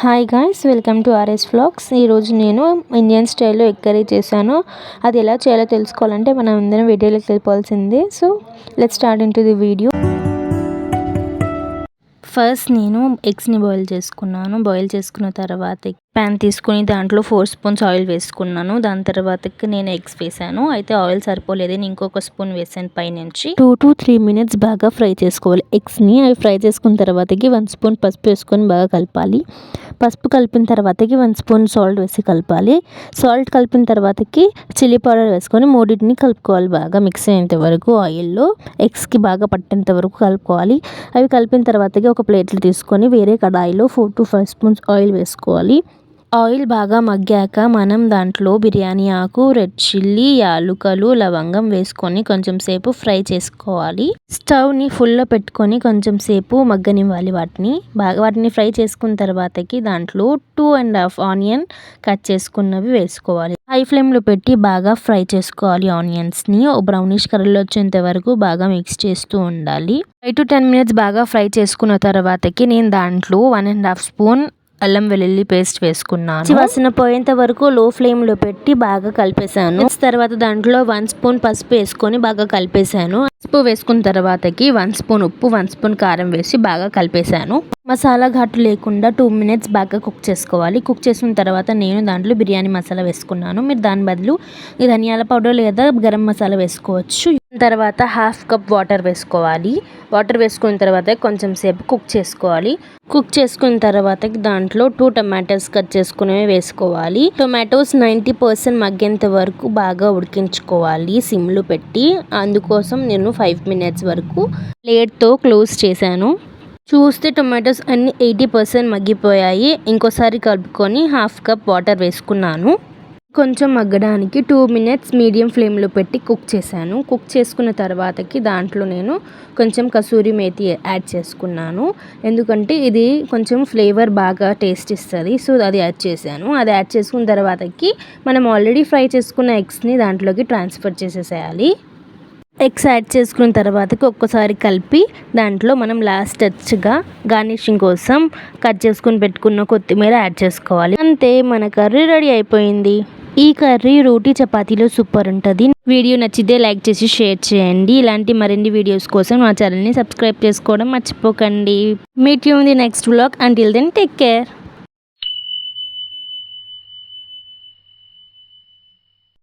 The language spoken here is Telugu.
Hi guys, welcome to RS vlogs. ఈరోజు నేను ఇండియన్ స్టైల్లో ఎగ్ కర్రీ చేశాను. అది ఎలా చేయాలో తెలుసుకోవాలంటే మనం అందరం వీడియోలోకి వెళ్ళిపోవాల్సిందే. So let's start in to the video. First నేను ఎగ్స్ని బాయిల్ చేసుకున్నాను. బాయిల్ చేసుకున్న తర్వాత ప్యాన్ తీసుకుని దాంట్లో 4 స్పూన్స్ ఆయిల్ వేసుకున్నాను. దాని తర్వాతకి నేను ఎగ్స్ వేసాను. అయితే ఆయిల్ సరిపోలేదని ఇంకొక స్పూన్ వేసాను పైనుంచి. 2 to 3 minutes బాగా ఫ్రై చేసుకోవాలి ఎగ్స్ని. అవి ఫ్రై చేసుకున్న తర్వాతకి 1 స్పూన్ పసుపు వేసుకొని బాగా కలపాలి. పసుపు కలిపిన తర్వాతకి 1 స్పూన్ సాల్ట్ వేసి కలపాలి. సాల్ట్ కలిపిన తర్వాతకి చిల్లీ పౌడర్ వేసుకొని మూడింటిని కలుపుకోవాలి. బాగా మిక్స్ అయ్యేంత వరకు ఆయిల్లో ఎగ్స్కి బాగా పట్టేంత వరకు కలుపుకోవాలి. అవి కలిపిన తర్వాతకి ఒక ప్లేట్లు తీసుకొని వేరే కడాయిలో 4 to 5 స్పూన్స్ ఆయిల్ వేసుకోవాలి. ఆయిల్ బాగా మగ్గాక మనం దాంట్లో బిర్యానీ ఆకు, రెడ్ చిల్లీ, యాలుకలు, లవంగం వేసుకొని కొంచెం సేపు ఫ్రై చేసుకోవాలి. స్టవ్ని ఫుల్లో పెట్టుకొని కొంచెం సేపు మగ్గనివ్వాలి. వాటిని ఫ్రై చేసుకున్న తర్వాతకి దాంట్లో 2.5 ఆనియన్ కట్ చేసుకున్నవి వేసుకోవాలి. హై ఫ్లేమ్లో పెట్టి బాగా ఫ్రై చేసుకోవాలి. ఆనియన్స్ని బ్రౌనిష్ కలర్లో వచ్చేంత వరకు బాగా మిక్స్ చేస్తూ ఉండాలి. 5 to 10 minutes బాగా ఫ్రై చేసుకున్న తర్వాతకి నేను దాంట్లో 1.5 స్పూన్ అల్లం వెల్లుల్లి పేస్ట్ వేసుకున్నాను. వాసన పోయేంత వరకు లో ఫ్లేమ్లో పెట్టి బాగా కలిపేశాను. తర్వాత దాంట్లో 1 స్పూన్ పసుపు వేసుకొని బాగా కలిపేశాను. పసుపు వేసుకున్న తర్వాతకి 1 స్పూన్ ఉప్పు, 1 స్పూన్ కారం వేసి బాగా కలిపేశాను. మసాలా ఘాటు లేకుండా 2 minutes బాగా కుక్ చేసుకోవాలి. కుక్ చేసిన తర్వాత నేను దాంట్లో బిర్యానీ మసాలా వేసుకున్నాను. మీరు దాని బదులు ధనియాల పౌడర్ లేదా గరం మసాలా వేసుకోవచ్చు. తర్వాత 1/2 కప్ వాటర్ వేసుకోవాలి. వాటర్ వేసుకున్న తర్వాత కొంచెం సేపు కుక్ చేసుకోవాలి. కుక్ చేసుకున్న తర్వాత దాంట్లో 2 టమాటోస్ కట్ చేసుకునేవి వేసుకోవాలి. టొమాటోస్ 90% మగ్గేంత వరకు బాగా ఉడికించుకోవాలి సిమ్లో పెట్టి. అందుకోసం నేను 5 minutes వరకు ప్లేట్తో క్లోజ్ చేశాను. చూస్తే టొమాటోస్ అన్ని 80% మగ్గిపోయాయి. ఇంకోసారి కలుపుకొని 1/2 కప్ వాటర్ వేసుకున్నాను. కొంచెం మగ్గడానికి 2 minutes మీడియం ఫ్లేమ్లో పెట్టి కుక్ చేశాను. కుక్ చేసుకున్న తర్వాతకి దాంట్లో నేను కొంచెం కసూరి మేతి యాడ్ చేసుకున్నాను. ఎందుకంటే ఇది కొంచెం ఫ్లేవర్ బాగా టేస్ట్ ఇస్తుంది. సో అది యాడ్ చేశాను. అది యాడ్ చేసుకున్న తర్వాతకి మనం ఆల్రెడీ ఫ్రై చేసుకున్న ఎగ్స్ని దాంట్లోకి ట్రాన్స్ఫర్ చేసేసేయాలి. ఎగ్స్ యాడ్ చేసుకున్న తర్వాతకి ఒక్కసారి కలిపి దాంట్లో మనం లాస్ట్ టచ్గా గార్నిషింగ్ కోసం కట్ చేసుకుని పెట్టుకున్న కొత్తిమీర యాడ్ చేసుకోవాలి. అంతే, మన కర్రీ రెడీ అయిపోయింది. ఈ కర్రీ రోటీ చపాతీలో సూపర్ ఉంటుంది. వీడియో నచ్చితే లైక్ చేసి షేర్ చేయండి. ఇలాంటి మరిన్ని వీడియోస్ కోసం మా ఛానల్ని సబ్స్క్రైబ్ చేసుకోవడం మర్చిపోకండి. Meet you in the next vlog. Until then take care.